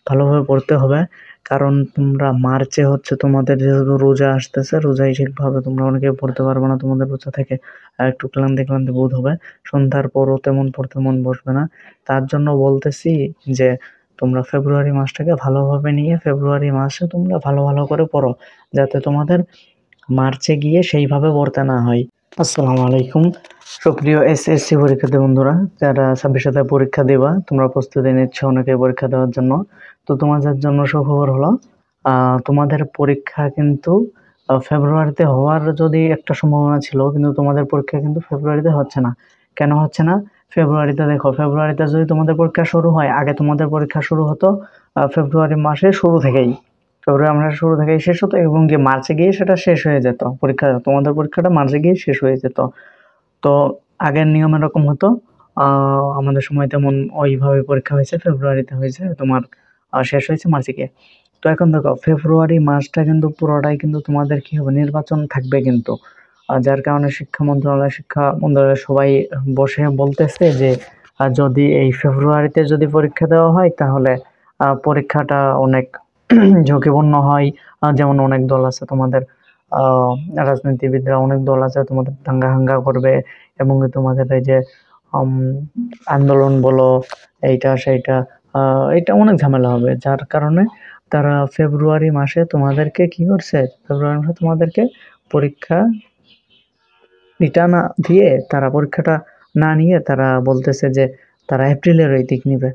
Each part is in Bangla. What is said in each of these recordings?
ভালোভাবে পড়তে হবে, কারণ তোমরা মার্চে হচ্ছে তোমাদের যেহেতু রোজা আসতেছে, রোজায় ঠিকভাবে তোমরা অনেকে পড়তে পারবে না, তোমাদের রোজা থেকে একটু ক্লান্তি ক্লান্তি বোধ হবে, সন্ধ্যার পরও তেমন পড়তে মন বসবে না। তার জন্য বলতেছি যে তোমরা ফেব্রুয়ারি মাসটাকে ভালোভাবে নিয়ে ফেব্রুয়ারি মাসে তোমরা ভালো ভালো করে পড়ো, যাতে তোমাদের মার্চে গিয়ে সেইভাবে পড়তে না হয়। আসসালামু আলাইকুম সুপ্রিয় এসএসসি পরীক্ষার্থী বন্ধুরা, যারা 26 পরীক্ষা দেবা, তোমরা প্রস্তুতি নিচ্ছ অনেকে পরীক্ষা দেওয়ার জন্য। তো তোমাদের জন্য সুখবর হলো, তোমাদের পরীক্ষা কিন্তু ফেব্রুয়ারিতে হওয়ার যদি একটা সম্ভাবনা ছিল, কিন্তু তোমাদের পরীক্ষা কিন্তু ফেব্রুয়ারিতে হচ্ছে না। কেন হচ্ছে না? ফেব্রুয়ারিতে দেখো, ফেব্রুয়ারিতে যদি তোমাদের পরীক্ষা শুরু হয়, আগে তোমাদের পরীক্ষা শুরু হতো ফেব্রুয়ারি মাসের শুরু থেকেই, ফেব্রুয়ারি মাসের শুরু থেকেই শেষ হতো, এবং কি মার্চে গিয়ে সেটা শেষ হয়ে যেত। তোমাদের পরীক্ষাটা মার্চে গিয়ে শেষ হয়ে যেত। তো আগের নিয়ম এরকম হতো। আমাদের সময় তেমন ওইভাবে পরীক্ষা হয়েছে, ফেব্রুয়ারিতে হয়েছে তোমার, শেষ হয়েছে মার্চে গিয়ে। তো এখন দেখো, ফেব্রুয়ারি মাসটা কিন্তু পুরোটাই কিন্তু তোমাদের কি হবে, নির্বাচন থাকবে কিন্তু। যার কারণে শিক্ষা মন্ত্রণালয় সবাই বসে বলতেছে যে যদি এই ফেব্রুয়ারিতে যদি পরীক্ষা দেওয়া হয়, তাহলে পরীক্ষাটা অনেক ঝুঁকিপূর্ণ হয়। যেমন অনেক দল আছে তোমাদের, রাজনীতিবিদরা অনেক দল আছে তোমাদের দাঙ্গা হাঙ্গা করবে, এবং তোমাদের এই যে আন্দোলন বলো, এইটা সেইটা, এটা অনেক ঝামেলা হবে। যার কারণে তারা ফেব্রুয়ারি মাসে তোমাদেরকে কি করছে, ফেব্রুয়ারি মাসে তোমাদেরকে পরীক্ষা এটা না দিয়ে, তারা পরীক্ষাটা না নিয়ে তারা বলতেছে যে তারা এপ্রিলের ওই দিক নিবে।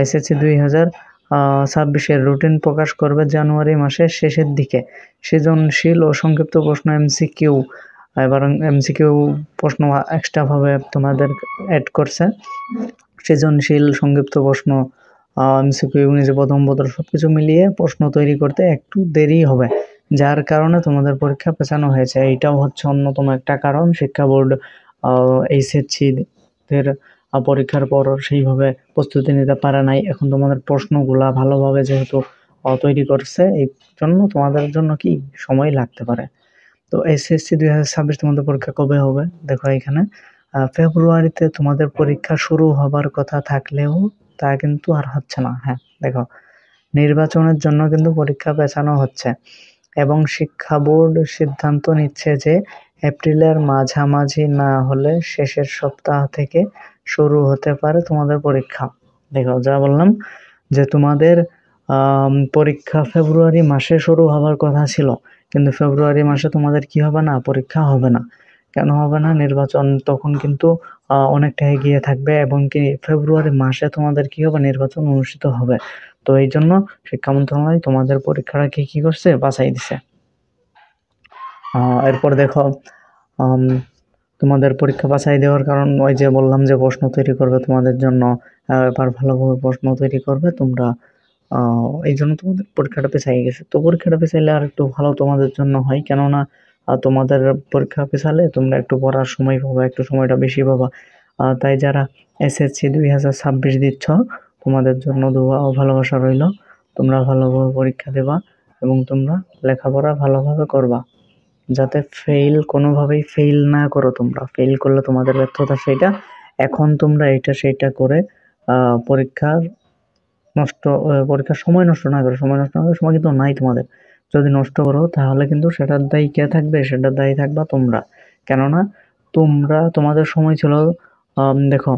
এসএসসি 2026-এর রুটিন প্রকাশ করবে জানুয়ারি মাসের শেষের দিকে। সৃজনশীল ও সংক্ষিপ্ত প্রশ্ন এমসিকিউ, এবার এমসিকিউ প্রশ্ন এক্সট্রা ভাবে তোমাদের অ্যাড করছে। সৃজনশীল সংক্ষিপ্ত প্রশ্ন, এমসিকিউ, ইংরেজি প্রথম পত্র সবকিছু মিলিয়ে প্রশ্ন তৈরি করতে একটু দেরি হবে, যার কারণে তোমাদের পরীক্ষা পেছানো হয়েছে। এইটাও হচ্ছে অন্যতম একটা কারণ। শিক্ষা বোর্ড এইচএসসি দের পরীক্ষার পর সেইভাবে প্রস্তুতি নিতে পারে নাই। এখন তোমাদের প্রশ্নগুলা ভালোভাবে যেহেতু তৈরি করছে, এই জন্য তোমাদের জন্য কি সময় লাগতে পারে। তো এসএসসি 2026 তোমাদের পরীক্ষা কবে হবে? দেখো এখানে ফেব্রুয়ারিতে তোমাদের পরীক্ষা শুরু হবার কথা থাকলেও তা কিন্তু আর হচ্ছে না। হ্যাঁ দেখো, নির্বাচনের জন্য কিন্তু পরীক্ষা পেছানো হচ্ছে, এবং শিক্ষা বোর্ড সিদ্ধান্ত নিচ্ছে যে এপ্রিলের মাঝামাঝি না হলে শেষের সপ্তাহ থেকে শুরু হতে পারে তোমাদের পরীক্ষা। দেখো, যা বললাম যে তোমাদের পরীক্ষা ফেব্রুয়ারি মাসে শুরু হবার কথা ছিল, কিন্তু ফেব্রুয়ারি মাসে তোমাদের কি হবে না, পরীক্ষা হবে না। কেন হবে না? নির্বাচন তখন কিন্তু অনেকটা এগিয়ে থাকবে, এবং কি ফেব্রুয়ারি মাসে তোমাদের কি হবে, নির্বাচন অনুষ্ঠিত হবে। তো এই জন্য শিক্ষা মন্ত্রণালয় তোমাদের পরীক্ষাটাকে কি করছে, বাছাই দিছে। এরপর দেখো, তোমাদের পরীক্ষা বাছাই দেওয়ার কারণ ওই যে বললাম যে প্রশ্ন তৈরি করবে তোমাদের জন্য, এবার ভালোভাবে প্রশ্ন তৈরি করবে তোমরা, এই জন্য তোমাদের পরীক্ষাটা পেছাই গেছে। তো পরীক্ষাটা পেছাইলে আর একটু ভালো তোমাদের জন্য হয়, কেননা তোমাদের পরীক্ষা পেছালে তোমরা একটু পড়ার সময় পাবা, একটু সময়টা বেশি পাবা। তাই যারা এসএসসি 2026 দিচ্ছ, তোমাদের জন্য দোয়া ও ভালোবাসা রইল। তোমরা ভালোভাবে পরীক্ষা দেবা, এবং তোমরা লেখাপড়া ভালোভাবে করবা, যাতে কোনোভাবেই ফেল না করো। তোমরা ফেল করলে তোমাদের ব্যর্থতা সেইটা। এখন তোমরা এটা সেইটা করে পরীক্ষার সময় নষ্ট না করো। সময় কিন্তু নাই তোমাদের। যদি নষ্ট করো, তাহলে কিন্তু সেটার দায়ী কে থাকবে? সেটার দায়ী থাকবা তোমরা। কেননা তোমাদের সময় ছিল, দেখো,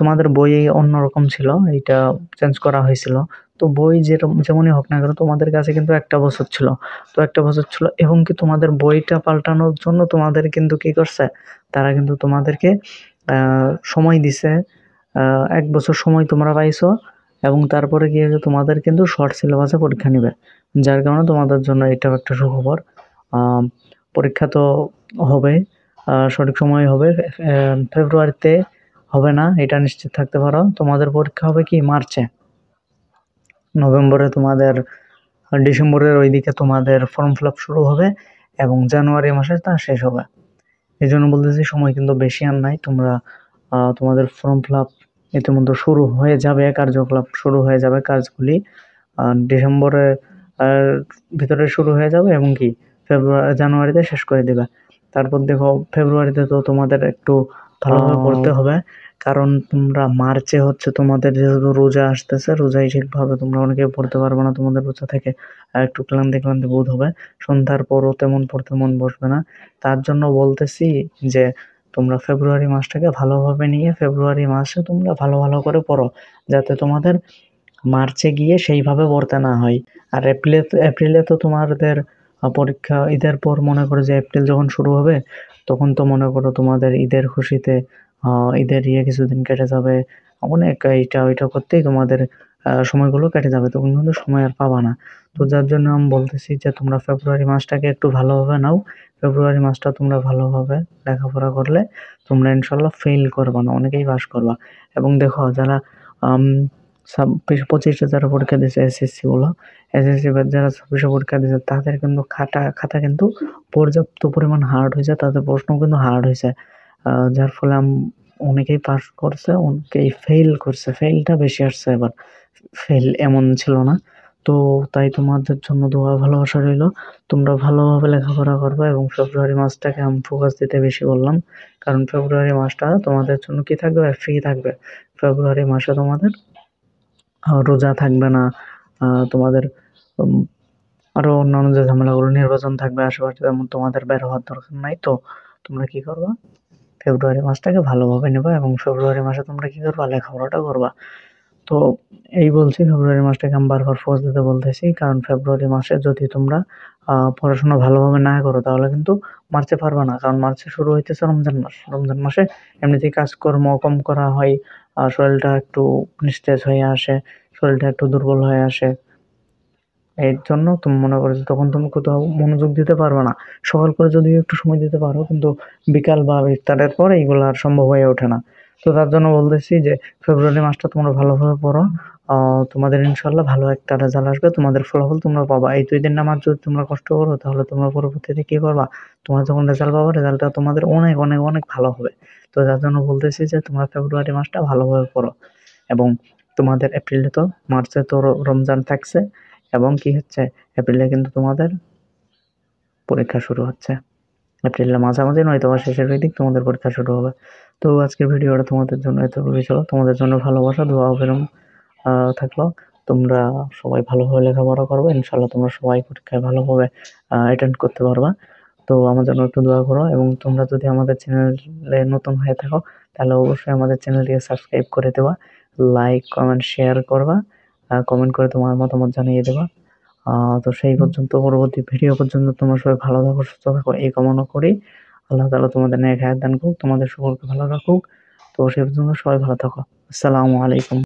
তোমাদের বই অন্যরকম ছিল, এইটা চেঞ্জ করা হয়েছিল। তো বই যেমনই হোক না কেন, তোমাদের কাছে কিন্তু একটা বছর ছিল। তো একটা বছর ছিল, এবং কি তোমাদের বইটা পাল্টানোর জন্য তোমাদের কিন্তু কি করছে, তারা কিন্তু তোমাদেরকে সময় দিছে। 1 বছর সময় তোমরা পাইছো, এবং তারপরে কি হয়েছে, তোমাদের কিন্তু শর্ট সিলেবাসে পরীক্ষা নিবে। যার কারণে তোমাদের জন্য এটাও একটা সুখবর। পরীক্ষা তো হবে, সঠিক সময় হবে। ফেব্রুয়ারিতে হবে না, এটা নিশ্চিত থাকতে পারো। তোমাদের পরীক্ষা হবে কি মার্চে, নভেম্বরে তোমাদের, ডিসেম্বরের ওইদিকে তোমাদের ফর্ম ফিল আপ শুরু হবে, এবং জানুয়ারি মাসে তা শেষ হবে। এই জন্য বলতেছি, সময় কিন্তু বেশি আর নাই। তোমরা তোমাদের ফর্ম ফিল আপ ইতিমধ্যে শুরু হয়ে যাবে, কার্যকলাপ শুরু হয়ে যাবে, কাজগুলি ডিসেম্বরের ভিতরে শুরু হয়ে যাবে, এবং কি জানুয়ারিতে শেষ করে দেবে। তারপর দেখো, ফেব্রুয়ারিতে তো তোমাদের একটু ভালোভাবে পড়তে হবে, কারণ তোমরা মার্চে হচ্ছে তোমাদের যেহেতু রোজা আসতেছে, রোজায় ঠিকভাবে তোমরা অনেকে পড়তে পারবে না, তোমাদের রোজা থেকে একটু ক্লান্তি ক্লান্তি বোধ হবে। সন্ধ্যার পরও তেমন পড়তে মন বসবে না। তার জন্য বলতেছি যে তোমরা ফেব্রুয়ারি মাসটাকে ভালোভাবে নিয়ে ফেব্রুয়ারি মাসে তোমরা ভালো ভালো করে পড়ো, যাতে তোমাদের মার্চে গিয়ে সেইভাবে পড়তে না হয়। আর এপ্রিলে তো তোমাদের পরীক্ষা, ঈদের পর মনে করো যে এপ্রিল যখন শুরু হবে, তখন তো মনে করো তোমাদের ঈদের খুশিতে ঈদের কিছুদিন কেটে যাবে, অনেক এইটা ওইটা করতেই তোমাদের সময়গুলো কেটে যাবে, তখন কিন্তু সময় আর পাবা না। তো যার জন্য আমি বলতেছি যে তোমরা ফেব্রুয়ারি মাসটাকে একটু ভালোভাবে নাও। ফেব্রুয়ারি মাসটা তোমরা ভালোভাবে লেখাপড়া করলে তোমরা ইনশাল্লাহ ফেল করবা না, অনেকেই পাস করবা। এবং দেখো যারা 25-এ যারা পরীক্ষা দিয়েছে এসএসসি গুলো, এসএসসি যারা 26-এ পরীক্ষা দিয়েছে, তাদের কিন্তু খাতা কিন্তু পর্যাপ্ত পরিমাণ হার্ড হয়েছে, তাদের প্রশ্ন কিন্তু হার্ড হয়েছে, যার ফলে অনেকেই পাস করছে, অনেকেই ফেল করছে, ফেলটা বেশি আসছে এবার, ফেল এমন ছিল না। তো তাই তোমাদের জন্য দোয়া ভালোবাসা রইলো, তোমরা ভালোভাবে লেখাপড়া করবে এবং ফেব্রুয়ারি মাসটাকে আমি ফোকাস দিতে বেশি বললাম, কারণ ফেব্রুয়ারি মাসটা তোমাদের জন্য কি থাকবে, ফ্রি থাকবে। ফেব্রুয়ারি মাসে তোমাদের রোজা থাকবে না, তোমাদের আরো অন্যান্য যে ঝামেলাগুলো, নির্বাচন থাকবে আশেপাশে, তেমন তোমাদের বের হওয়ার দরকার নাই। তো তোমরা কি করবা, ফেব্রুয়ারি মাসটাকে ভালোভাবে নেবা এবং ফেব্রুয়ারি মাসে তোমরা কি করবা, লেখাপড়াটা করবা। তো এই বলছি, ফেব্রুয়ারি মাসটাকে আমি বারবার ফোর্স দিতে বলতেছি, কারণ ফেব্রুয়ারি মাসে যদি তোমরা পড়াশোনা ভালোভাবে না করো, তাহলে কিন্তু মার্চে পারবা না, কারণ মার্চে শুরু হইতেছে রমজান মাস। রমজান মাসে এমনিতেই কাজকর্ম কম করা হয়, শরীরটা একটু নিস্তেজ হয়ে আসে, শরীরটা একটু দুর্বল হয়ে আসে। এর জন্য তুমি মনে করো যে তখন তুমি কোথাও মনোযোগ দিতে পারবে না। সকাল করে যদিও একটু সময় দিতে পারো, কিন্তু বিকাল বা ইফতারের পর এইগুলো আর সম্ভব হয়ে ওঠে না। তো তার জন্য বলতেছি যে ফেব্রুয়ারি মাসটা তোমরা ভালোভাবে পড়ো, তোমাদের ইনশাল্লাহ ভালো একটা রেজাল্ট আসবে, তোমাদের ফলাফল তোমরা পাবা। এই 2 দিন নামাজ যদি তোমরা কষ্ট করো, তাহলে তোমরা পরবর্তীতে কি করবা, তোমরা যখন রেজাল্ট পাবা, রেজাল্টটা তোমাদের অনেক অনেক অনেক ভালো হবে। তো যার জন্য বলতেছি যে তোমরা ফেব্রুয়ারি মাসটা ভালোভাবে পড়ো, এবং তোমাদের এপ্রিলে তো, মার্চে তো রমজান থাকছে, এবং কি হচ্ছে, এপ্রিলে কিন্তু তোমাদের পরীক্ষা শুরু হচ্ছে, এপ্রিলের মাঝামাঝি নয়তো বা শেষের দিক তোমাদের পরীক্ষা শুরু হবে। তো আজকের ভিডিওটা তোমাদের জন্য এতটুকুই ছিল, তোমাদের জন্য ভালোবাসা দোয়া অবিরাম থাকলো। তোমরা সবাই ভালোভাবে লেখাপড়া করবে, ইনশাল্লাহ তোমরা সবাই পরীক্ষায় ভালোভাবে অ্যাটেন্ড করতে পারবা। তো আমার জন্য একটু দোয়া করো, এবং তোমরা যদি আমাদের চ্যানেলে নতুন হয়ে থাকো, তাহলে অবশ্যই আমাদের চ্যানেলটিকে সাবস্ক্রাইব করে দেবা, লাইক কমেন্ট শেয়ার করবা, কমেন্ট করে তোমার মতামত জানিয়ে দেবা। তো সেই পর্যন্ত, পরবর্তী ভিডিও পর্যন্ত তোমরা সবাই ভালো থাকো, সুস্থ থাকো, এই কামনা করি। আল্লাহ তাআলা তোমাদের নেক হায়াত দান করুক, তোমাদের সকলকে ভালো রাখুক। তো সেই পর্যন্ত সবাই ভালো থাকো। আসসালামু আলাইকুম।